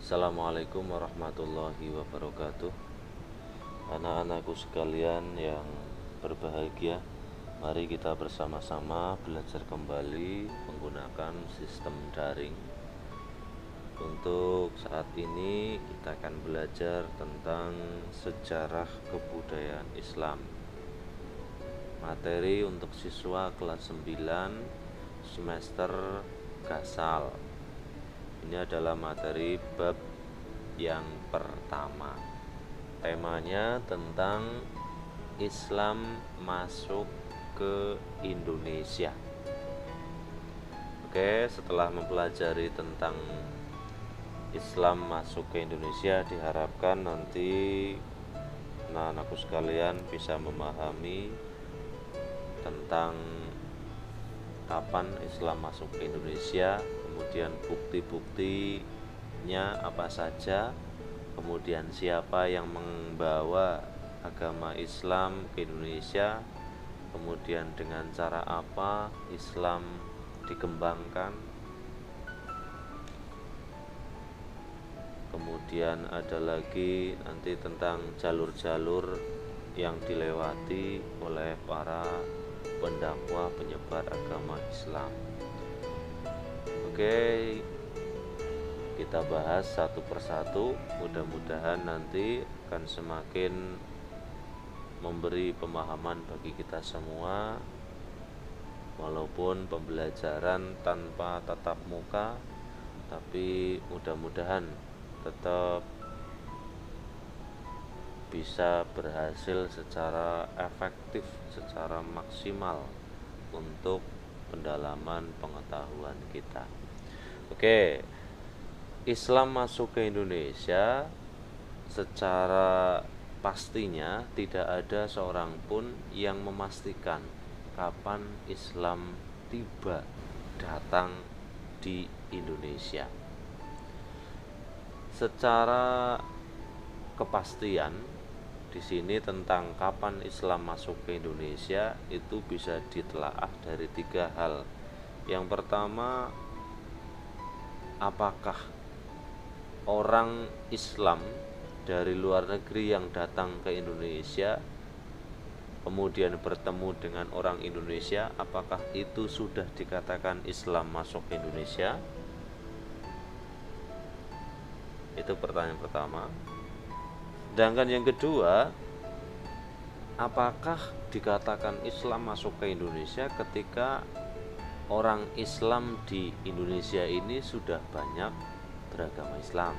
Assalamualaikum warahmatullahi wabarakatuh. Anak-anakku sekalian yang berbahagia, mari kita bersama-sama belajar kembali menggunakan sistem daring. Untuk saat ini kita akan belajar tentang sejarah kebudayaan Islam. Materi untuk siswa kelas 9 semester Gasal. Ini adalah materi bab yang pertama. Temanya tentang Islam masuk ke Indonesia. Oke, setelah mempelajari tentang Islam masuk ke Indonesia, diharapkan nanti anak-anakku sekalian bisa memahami tentang kapan Islam masuk ke Indonesia, kemudian bukti-buktinya apa saja, kemudian siapa yang membawa agama Islam ke Indonesia, kemudian dengan cara apa Islam dikembangkan, kemudian ada lagi nanti tentang jalur-jalur yang dilewati oleh para pendakwah penyebar agama Islam. Oke, kita bahas satu persatu. Mudah-mudahan nanti akan semakin memberi pemahaman bagi kita semua, walaupun pembelajaran tanpa tatap muka, tapi mudah-mudahan tetap bisa berhasil secara efektif, secara maksimal untuk pendalaman pengetahuan kita. Oke, Islam masuk ke Indonesia secara pastinya tidak ada seorang pun yang memastikan kapan Islam tiba datang di Indonesia. Secara kepastian di sini tentang kapan Islam masuk ke Indonesia itu bisa ditelaah dari 3 hal. Yang pertama, apakah orang Islam dari luar negeri yang datang ke Indonesia kemudian bertemu dengan orang Indonesia, apakah itu sudah dikatakan Islam masuk ke Indonesia? Itu pertanyaan pertama. Sedangkan yang kedua, apakah dikatakan Islam masuk ke Indonesia ketika orang Islam di Indonesia ini sudah banyak beragama Islam?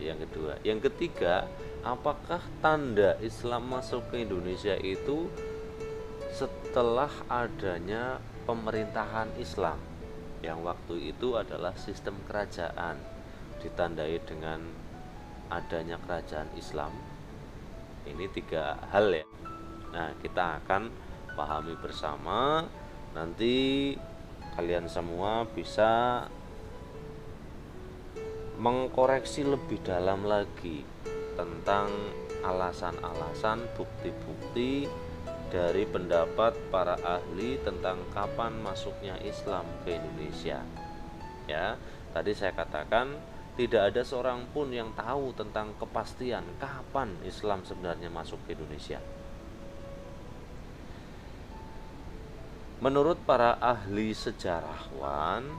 Yang kedua. Yang ketiga, apakah tanda Islam masuk ke Indonesia itu setelah adanya pemerintahan Islam, yang waktu itu adalah sistem kerajaan, ditandai dengan adanya kerajaan Islam? Ini 3 hal ya. Nah, kita akan pahami bersama. Nanti kalian semua bisa mengkoreksi lebih dalam lagi tentang alasan-alasan, bukti-bukti dari pendapat para ahli tentang kapan masuknya Islam ke Indonesia. Ya, tadi saya katakan tidak ada seorang pun yang tahu tentang kepastian kapan Islam sebenarnya masuk ke Indonesia. Menurut para ahli sejarawan,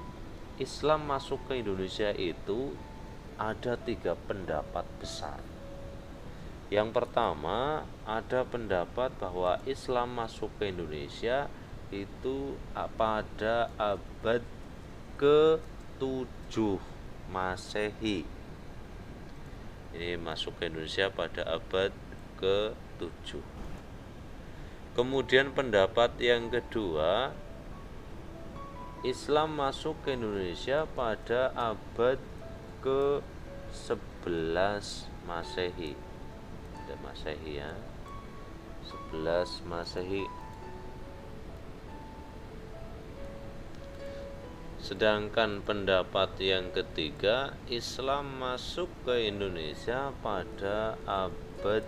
Islam masuk ke Indonesia itu ada 3 pendapat besar. Yang pertama, ada pendapat bahwa Islam masuk ke Indonesia itu pada abad ke-7 Masehi. Ini masuk ke Indonesia pada abad ke-7. Kemudian pendapat yang kedua, Islam masuk ke Indonesia pada abad ke-11 Masehi. Ada Masehi ya, 11 Masehi. Sedangkan pendapat yang ketiga, Islam masuk ke Indonesia pada abad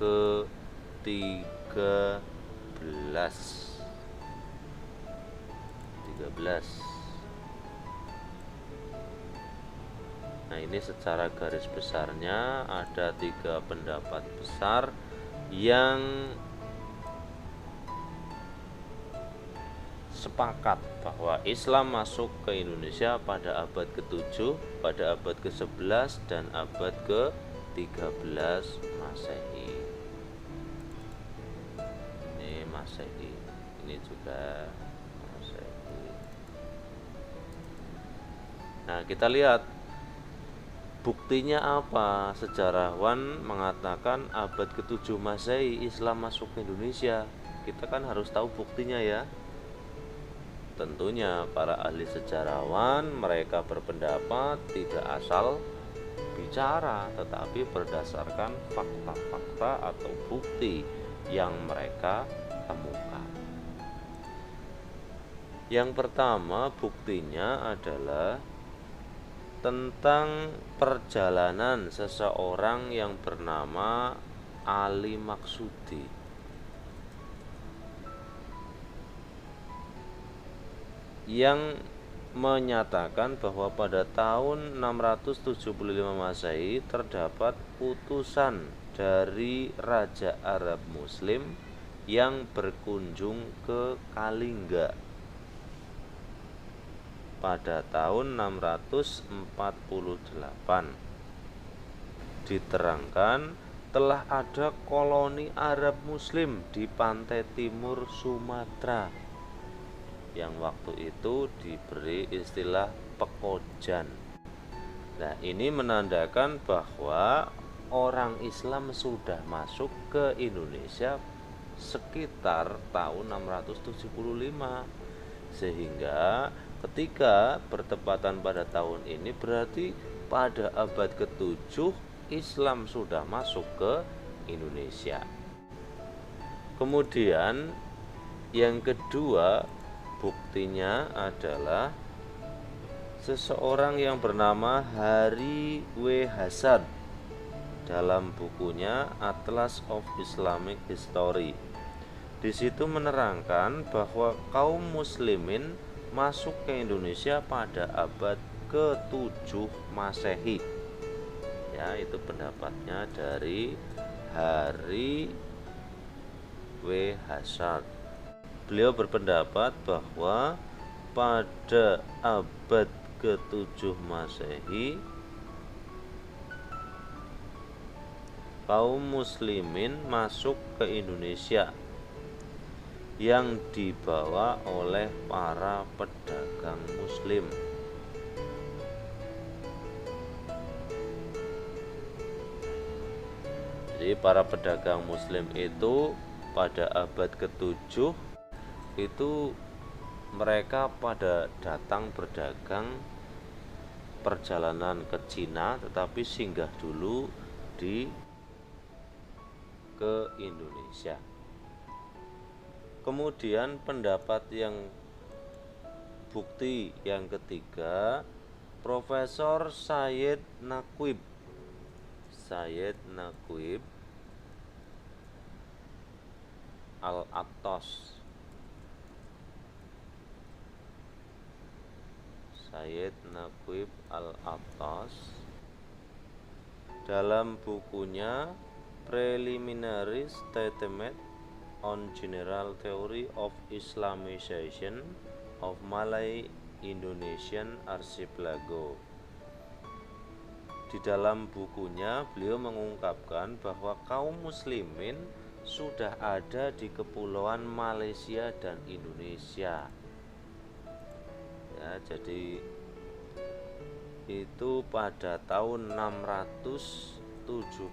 ke-13. Nah, ini secara garis besarnya ada 3 pendapat besar yang sepakat bahwa Islam masuk ke Indonesia pada abad ke-7, pada abad ke-11 dan abad ke-13 Masehi. Ini Masehi, ini juga Masehi. Nah, kita lihat buktinya apa. Sejarawan mengatakan abad ke-7 Masehi Islam masuk ke Indonesia. Kita kan harus tahu buktinya ya. Tentunya para ahli sejarawan mereka berpendapat tidak asal bicara, tetapi berdasarkan fakta-fakta atau bukti yang mereka temukan. Yang pertama buktinya adalah tentang perjalanan seseorang yang bernama Ali Maksudi, yang menyatakan bahwa pada tahun 675 Masehi terdapat utusan dari Raja Arab Muslim yang berkunjung ke Kalingga pada tahun 648. Diterangkan telah ada koloni Arab Muslim di pantai timur Sumatera yang waktu itu diberi istilah Pekojan. Nah, ini menandakan bahwa orang Islam sudah masuk ke Indonesia sekitar tahun 675, sehingga ketika bertepatan pada tahun ini berarti pada abad ke-7 Islam sudah masuk ke Indonesia. Kemudian yang kedua buktinya adalah seseorang yang bernama Hari W. Hasan dalam bukunya Atlas of Islamic History. Di situ menerangkan bahwa kaum muslimin masuk ke Indonesia pada abad ke-7 Masehi. Ya, itu pendapatnya dari Hari W. Hasan. Beliau berpendapat bahwa pada abad ke-7 Masehi kaum muslimin masuk ke Indonesia yang dibawa oleh para pedagang muslim. Jadi para pedagang muslim itu pada abad ke-7 itu mereka pada datang berdagang perjalanan ke Cina, tetapi singgah dulu ke Indonesia. Kemudian pendapat yang bukti yang ketiga, Profesor Sayyid Naqib Al-Attas. Sayyid Naqib Al-Attas dalam bukunya Preliminary Statement on General Theory of Islamization of Malay Indonesian Archipelago. Di dalam bukunya beliau mengungkapkan bahwa kaum muslimin sudah ada di kepulauan Malaysia dan Indonesia. Ya, jadi itu pada tahun 672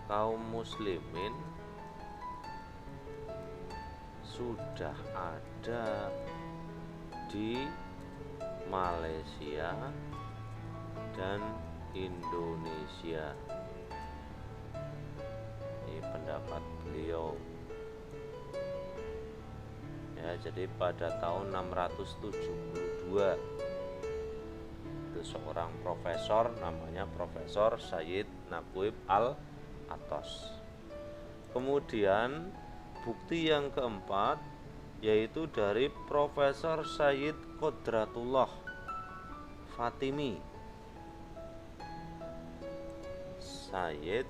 kaum muslimin sudah ada di Malaysia dan Indonesia. Ini pendapat beliau. Ya, jadi pada tahun 672 itu seorang profesor namanya Profesor Sayyid Naqib Al-Attas. Kemudian bukti yang keempat yaitu dari Profesor Sayyid Qodratullah Fatimi, Sayyid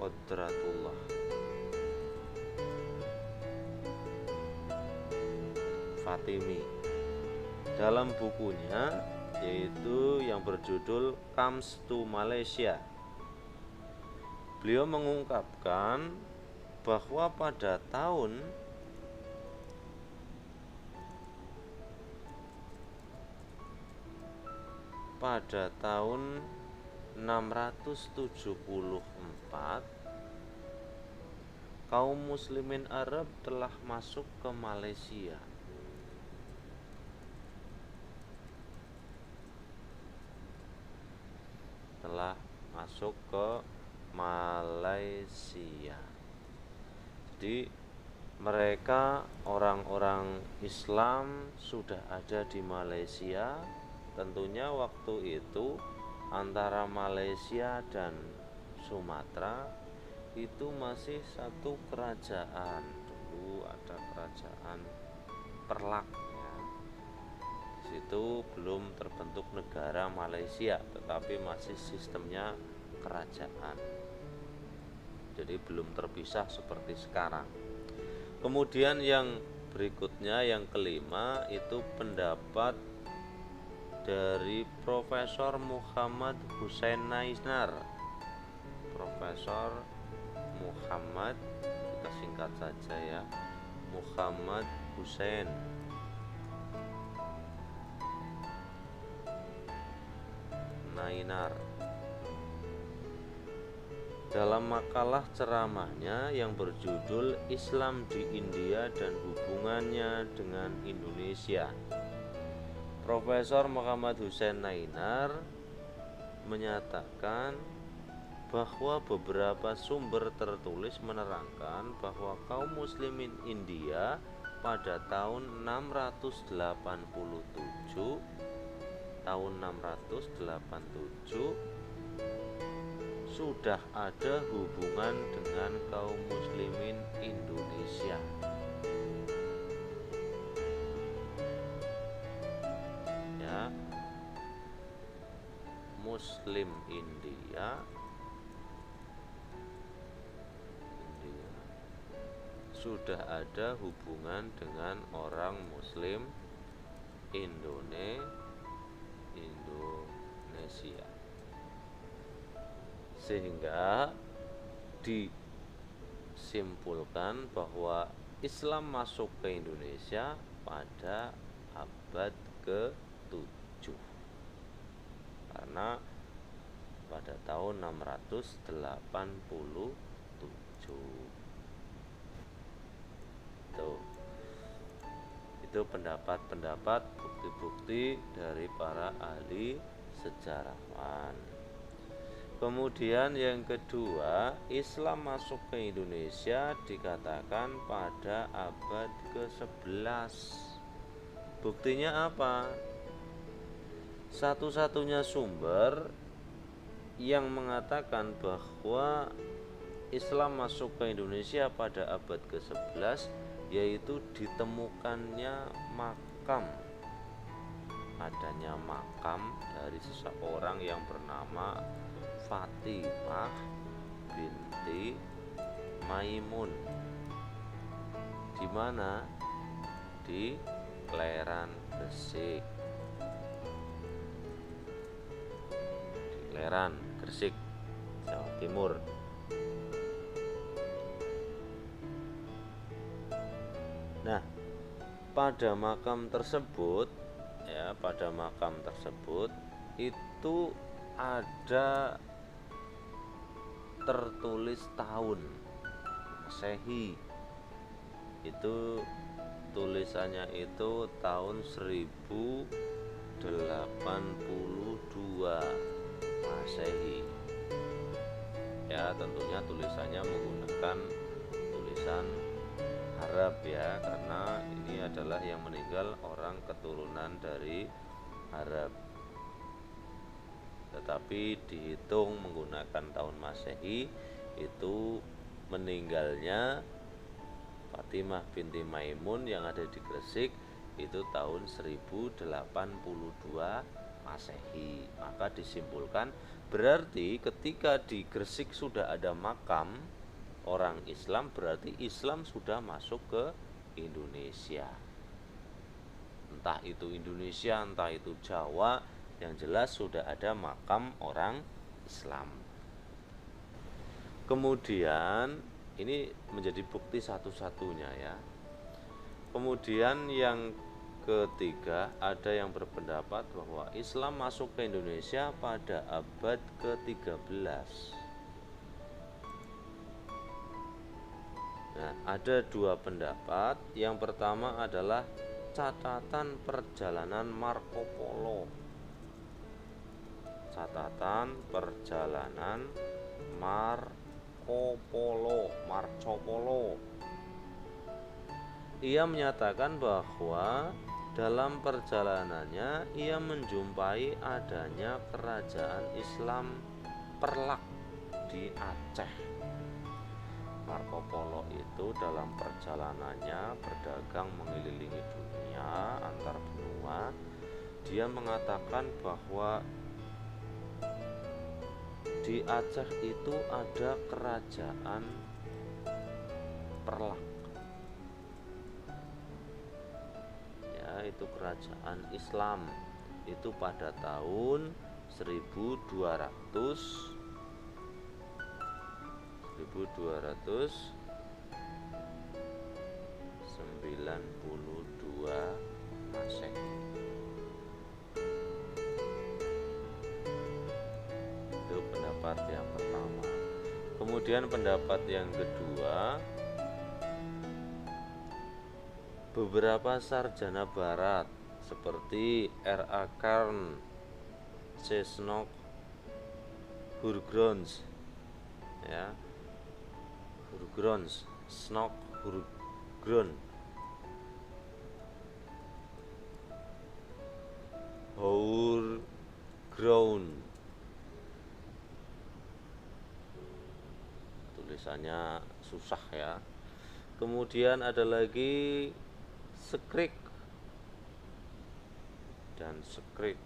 Qodratullah Fatimi dalam bukunya, yaitu yang berjudul Comes to Malaysia. Beliau mengungkapkan bahwa pada tahun 674 kaum muslimin Arab telah masuk ke Malaysia. Jadi mereka orang-orang Islam sudah ada di Malaysia. Tentunya waktu itu antara Malaysia dan Sumatera itu masih satu kerajaan. Dulu ada kerajaan Perlak ya. Di situ belum terbentuk negara Malaysia, tetapi masih sistemnya kerajaan. Jadi belum terpisah seperti sekarang. Kemudian yang berikutnya, yang kelima, itu pendapat dari Profesor Muhammad Hussein Naisar. Profesor Muhammad, kita singkat saja ya, Muhammad Hussein Naisar. Dalam makalah ceramahnya yang berjudul Islam di India dan Hubungannya dengan Indonesia, Profesor Muhammad Hussein Naisar menyatakan bahwa beberapa sumber tertulis menerangkan bahwa kaum muslimin India pada tahun 687 sudah ada hubungan dengan kaum muslimin Indonesia. Ya, Muslim India sudah ada hubungan dengan orang Muslim Indonesia. Sehingga disimpulkan bahwa Islam masuk ke Indonesia pada abad ke-7, karena pada tahun 687 itu pendapat-pendapat, bukti-bukti dari para ahli sejarawan. Kemudian yang kedua, Islam masuk ke Indonesia dikatakan pada abad ke-11. Buktinya apa? Satu-satunya sumber yang mengatakan bahwa Islam masuk ke Indonesia pada abad ke-11 yaitu ditemukannya adanya makam dari seseorang yang bernama Fatimah binti Maimun. Di mana? Di Kleran, Gresik. Di Kleran, Gresik, Jawa Timur. Nah, pada makam tersebut itu ada tertulis tahun Masehi. Itu tulisannya itu tahun 1082 Masehi. Ya, tentunya tulisannya menggunakan tulisan Arab ya, karena ini adalah yang meninggal orang keturunan dari Arab. Tetapi dihitung menggunakan tahun Masehi, itu meninggalnya Fatimah binti Maimun yang ada di Gresik itu tahun 1082 Masehi. Maka disimpulkan berarti ketika di Gresik sudah ada makam orang Islam, berarti Islam sudah masuk ke Indonesia. Entah itu Indonesia, entah itu Jawa, yang jelas sudah ada makam orang Islam. Kemudian ini menjadi bukti satu-satunya ya. Kemudian yang ketiga, ada yang berpendapat bahwa Islam masuk ke Indonesia pada abad ke-13. Nah, ada dua pendapat. Yang pertama adalah catatan perjalanan Marco Polo. Catatan perjalanan Marco Polo. Ia menyatakan bahwa dalam perjalanannya ia menjumpai adanya kerajaan Islam Perlak di Aceh. Marco Polo itu dalam perjalanannya berdagang mengelilingi dunia antar benua. Dia mengatakan bahwa di Aceh itu ada kerajaan Perlak. Itu kerajaan Islam itu pada tahun 1292 Masehi. Itu pendapat yang pertama. Kemudian pendapat yang kedua, beberapa sarjana barat seperti R.A. Karn, Cesnock, Hurgrons, ya, Hurgrons, Snock, Hurgron, Hourground, tulisannya susah ya. Kemudian ada lagi Skrik dan Skrik,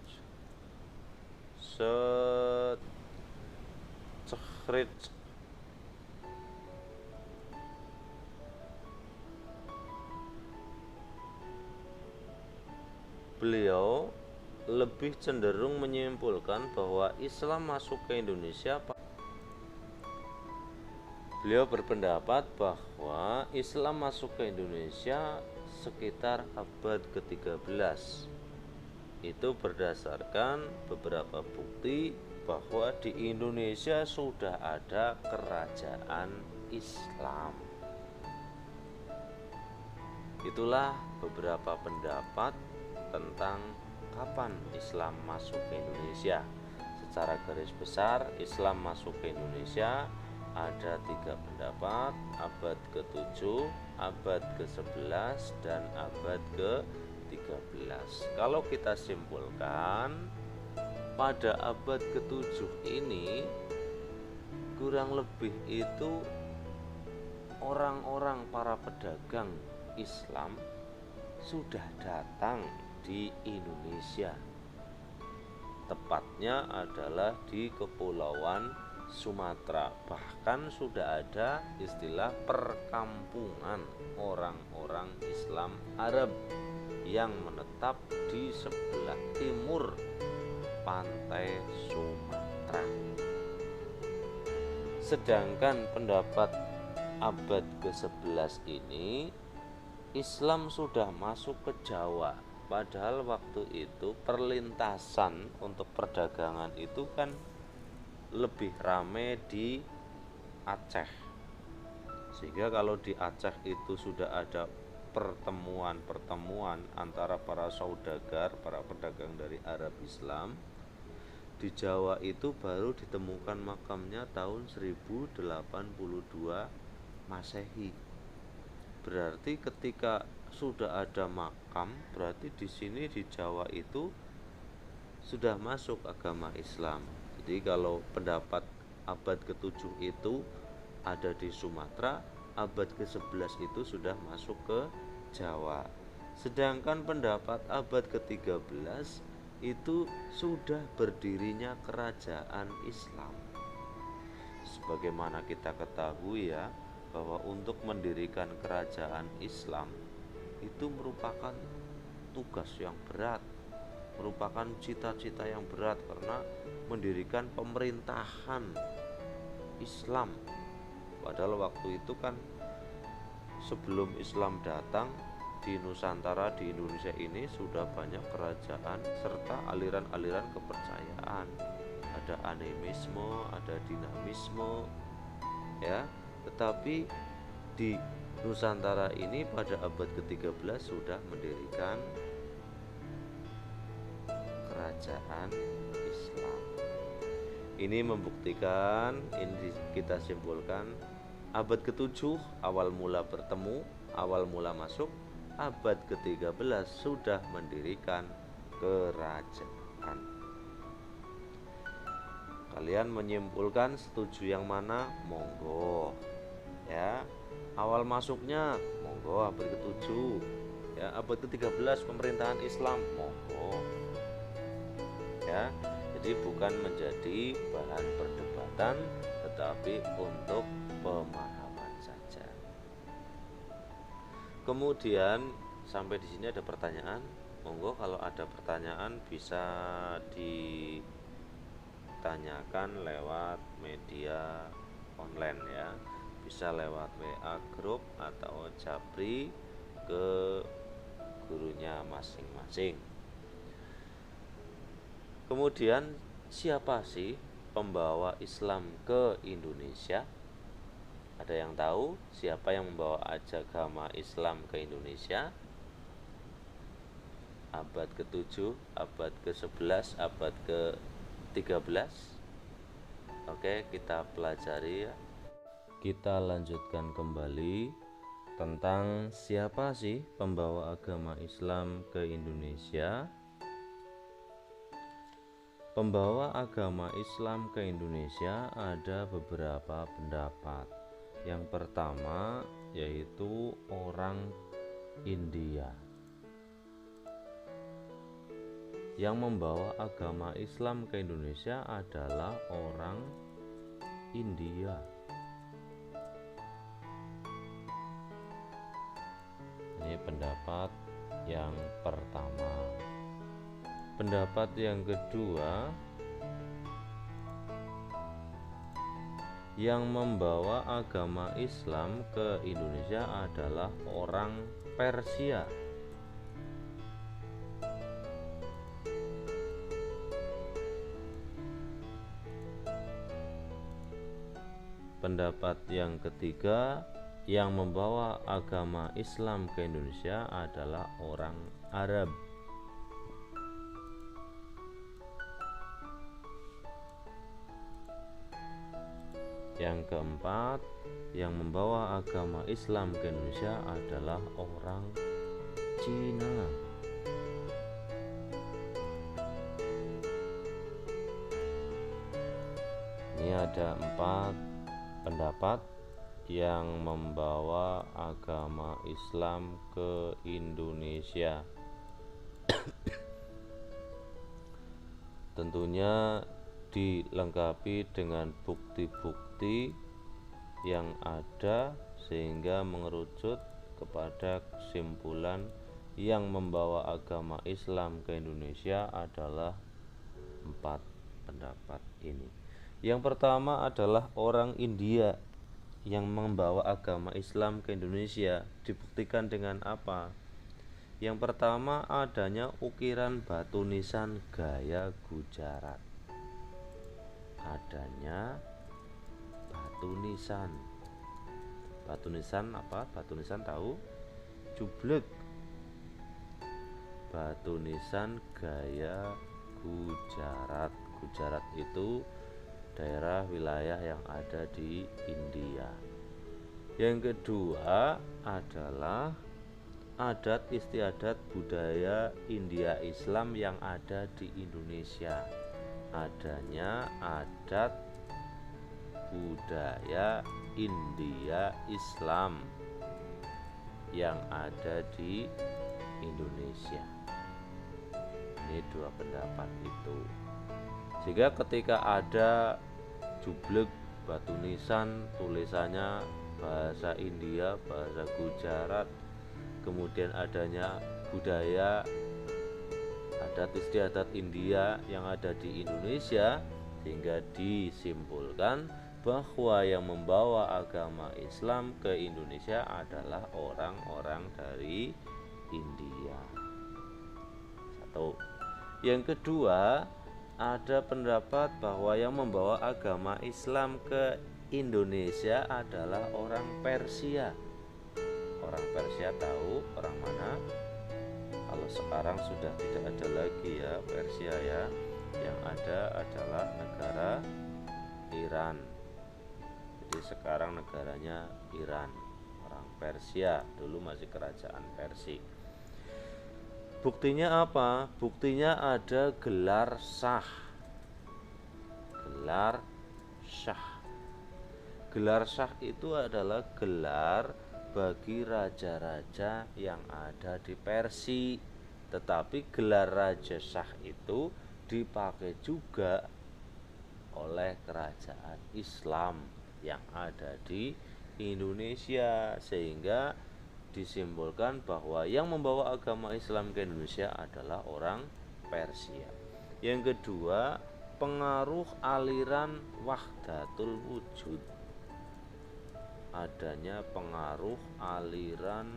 beliau lebih cenderung menyimpulkan bahwa Islam masuk ke Indonesia. Beliau berpendapat bahwa Islam masuk ke Indonesia sekitar abad ke-13. Itu berdasarkan beberapa bukti bahwa di Indonesia sudah ada kerajaan Islam. Itulah beberapa pendapat tentang kapan Islam masuk ke Indonesia. Secara garis besar, Islam masuk ke Indonesia ada 3 pendapat: abad ke-7, abad ke-11, dan abad ke-13. Kalau kita simpulkan, pada abad ke-7 ini kurang lebih itu orang-orang para pedagang Islam sudah datang di Indonesia. Tepatnya adalah di Kepulauan Sumatera. Bahkan sudah ada istilah perkampungan orang-orang Islam Arab yang menetap di sebelah timur pantai Sumatera. Sedangkan pendapat abad ke-11 ini, Islam sudah masuk ke Jawa. Padahal waktu itu perlintasan untuk perdagangan itu kan lebih ramai di Aceh. Sehingga kalau di Aceh itu sudah ada pertemuan antara para saudagar, para pedagang dari Arab Islam, di Jawa itu baru ditemukan makamnya tahun 1082 Masehi. Berarti ketika sudah ada makam, berarti di sini di Jawa itu sudah masuk agama Islam. Jadi kalau pendapat abad ke-7 itu ada di Sumatera, abad ke-11 itu sudah masuk ke Jawa. Sedangkan pendapat abad ke-13 itu sudah berdirinya kerajaan Islam. Sebagaimana kita ketahui ya, bahwa untuk mendirikan kerajaan Islam itu merupakan tugas yang berat, merupakan cita-cita yang berat, karena mendirikan pemerintahan Islam. Padahal waktu itu kan sebelum Islam datang di Nusantara, di Indonesia ini sudah banyak kerajaan serta aliran-aliran kepercayaan. Ada animisme, ada dinamisme, ya. Tetapi di Nusantara ini pada abad ke-13 sudah mendirikan kerajaan Islam. Ini membuktikan, ini kita simpulkan, abad ke-7 awal mula bertemu, awal mula masuk, abad ke-13 sudah mendirikan kerajaan. Kalian menyimpulkan setuju yang mana? Monggo. Ya, awal masuknya monggo abad ke-7. Ya, abad ke-13 pemerintahan Islam, monggo. Ya, jadi bukan menjadi bahan perdebatan, tetapi untuk pemahaman saja. Kemudian sampai di sini ada pertanyaan, monggo kalau ada pertanyaan bisa ditanyakan lewat media online ya, bisa lewat WA grup atau japri ke gurunya masing-masing. Kemudian siapa sih pembawa Islam ke Indonesia? Ada yang tahu siapa yang membawa agama Islam ke Indonesia? Abad ke-7, abad ke-11, abad ke-13. Oke, kita pelajari ya. Kita lanjutkan kembali tentang siapa sih pembawa agama Islam ke Indonesia. Pembawa agama Islam ke Indonesia ada beberapa pendapat. Yang pertama yaitu orang India. Yang membawa agama Islam ke Indonesia adalah orang India. Ini pendapat yang pertama. Pendapat yang kedua, yang membawa agama Islam ke Indonesia adalah orang Persia. Pendapat yang ketiga, yang membawa agama Islam ke Indonesia adalah orang Arab. Yang keempat, yang membawa agama Islam ke Indonesia adalah orang Cina. Ini ada 4 pendapat yang membawa agama Islam ke Indonesia. Tentunya dilengkapi dengan bukti-bukti yang ada sehingga mengerucut kepada kesimpulan yang membawa agama Islam ke Indonesia adalah 4 pendapat ini. Yang pertama adalah orang India yang membawa agama Islam ke Indonesia. Dibuktikan dengan apa? Yang pertama adanya ukiran batu nisan gaya Gujarat. Adanya batu nisan. Batu nisan apa? Batu nisan tahu? Jublek. Batu nisan gaya Gujarat. Gujarat itu daerah wilayah yang ada di India. Yang kedua adalah adat istiadat budaya India Islam yang ada di Indonesia. Adanya adat budaya India Islam yang ada di Indonesia. Ini dua pendapat itu. Sehingga ketika ada jublek batu nisan tulisannya bahasa India, bahasa Gujarat, kemudian adanya budaya adat istiadat India yang ada di Indonesia, sehingga disimpulkan bahwa yang membawa agama Islam ke Indonesia adalah orang-orang dari India. Satu. Yang kedua, ada pendapat bahwa yang membawa agama Islam ke Indonesia adalah orang Persia. Orang Persia tahu orang mana? Kalau sekarang sudah tidak ada lagi ya Persia ya. Yang ada adalah negara Iran. Jadi sekarang negaranya Iran. Orang Persia, dulu masih kerajaan Persia. Buktinya apa? Buktinya ada gelar Shah. Gelar Shah. Gelar Shah itu adalah gelar bagi raja-raja yang ada di Persia. Tetapi gelar Raja Shah itu dipakai juga oleh kerajaan Islam yang ada di Indonesia, sehingga disimpulkan bahwa yang membawa agama Islam ke Indonesia adalah orang Persia. Yang kedua, pengaruh aliran Wahdatul Wujud. Adanya pengaruh aliran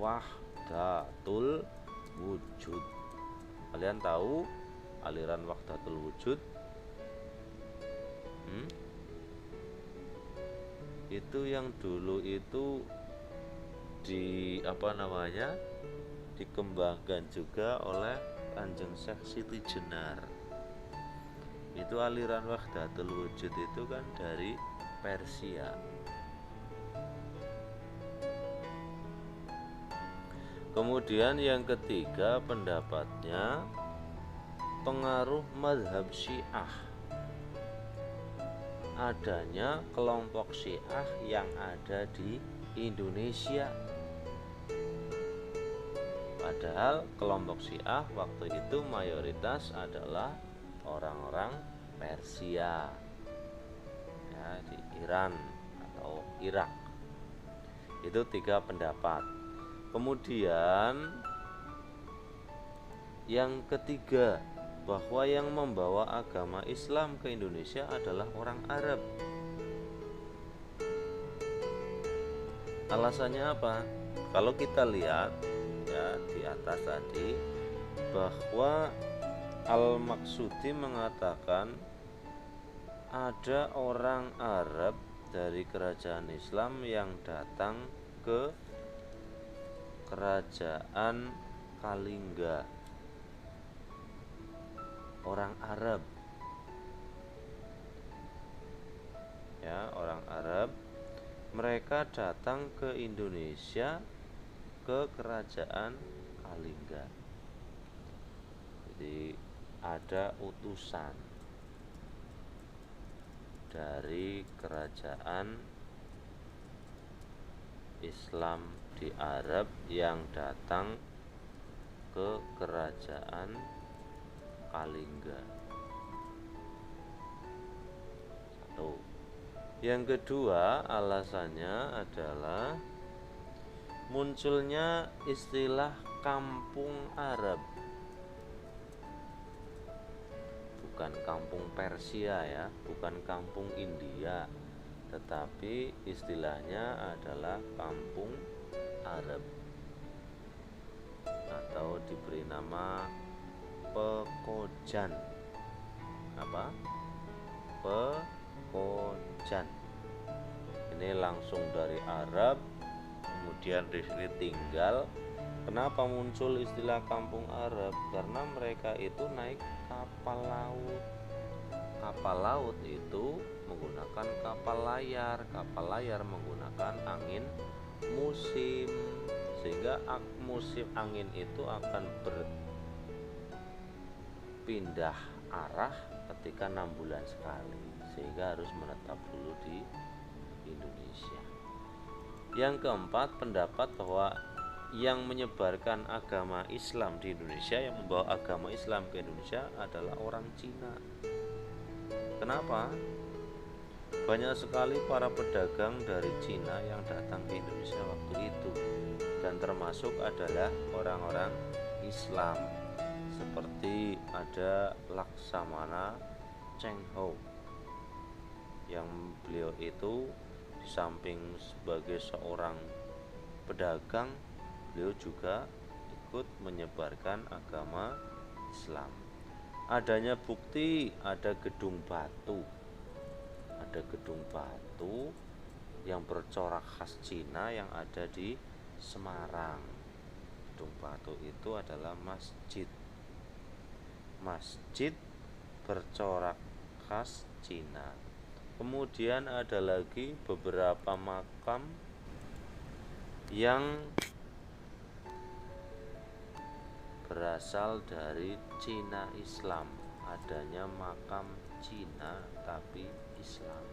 Wahdatul Wujud. Kalian tahu aliran Wahdatul Wujud? Itu yang dulu itu dikembangkan juga oleh Kanjeng Syekh Siti Jenar. Itu aliran Wahdatul Wujud itu kan dari Persia. Kemudian yang ketiga pendapatnya pengaruh mazhab Syiah. Adanya kelompok Syiah yang ada di Indonesia. Padahal kelompok Syiah waktu itu mayoritas adalah orang-orang Persia ya, di Iran atau Irak. Itu tiga pendapat. Kemudian yang ketiga, bahwa yang membawa agama Islam ke Indonesia adalah orang Arab. Alasannya apa? Kalau kita lihat ya di atas tadi, bahwa Al-Maksudi mengatakan ada orang Arab dari kerajaan Islam yang datang ke kerajaan Kalingga. Orang Arab ya, orang Arab, mereka datang ke Indonesia ke kerajaan Kalingga. Jadi ada utusan dari kerajaan Islam di Arab yang datang ke kerajaan Kalingga. Satu. Yang kedua, alasannya adalah munculnya istilah kampung Arab. Bukan kampung Persia ya, bukan kampung India, tetapi istilahnya adalah kampung Arab atau diberi nama Pekojan. Apa? Pekojan. Ini langsung dari Arab, kemudian di sini tinggal. Kenapa muncul istilah kampung Arab? Karena mereka itu naik kapal laut. Kapal laut itu menggunakan kapal layar. Kapal layar menggunakan angin musim, sehingga musim angin itu akan berpindah arah ketika 6 bulan sekali, sehingga harus menetap dulu di Indonesia. Yang keempat, pendapat bahwa yang menyebarkan agama Islam di Indonesia, yang membawa agama Islam ke Indonesia adalah orang Cina. Kenapa? Banyak sekali para pedagang dari Cina yang datang ke Indonesia waktu itu, dan termasuk adalah orang-orang Islam, seperti ada Laksamana Cheng Ho, yang beliau itu di samping sebagai seorang pedagang, beliau juga ikut menyebarkan agama Islam. Adanya bukti, ada gedung batu yang bercorak khas Cina yang ada di Semarang. Gedung batu itu adalah masjid bercorak khas Cina. Kemudian ada lagi beberapa makam yang berasal dari Cina Islam. Adanya makam Cina tapi Islam.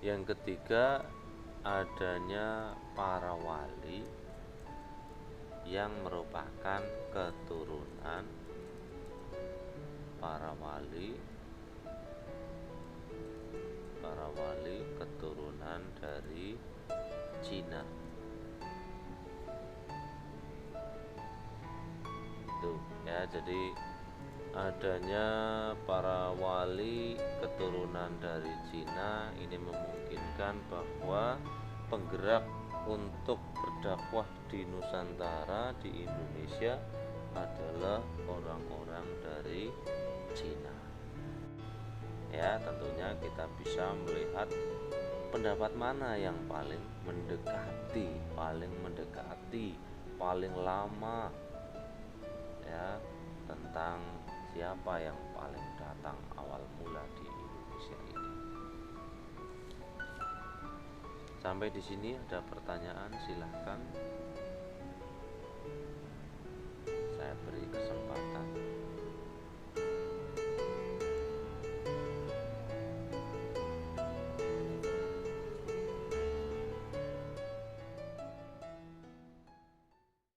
Yang ketiga, adanya para wali yang merupakan keturunan para wali keturunan dari Cina. Itu ya, jadi adanya para wali keturunan dari Cina ini memungkinkan bahwa penggerak untuk berdakwah di Nusantara, di Indonesia adalah orang-orang dari Cina. Ya, tentunya kita bisa melihat pendapat mana yang paling mendekati, paling lama ya, tentang siapa yang paling datang awal mula di Indonesia ini. Sampai di sini ada pertanyaan, silahkan.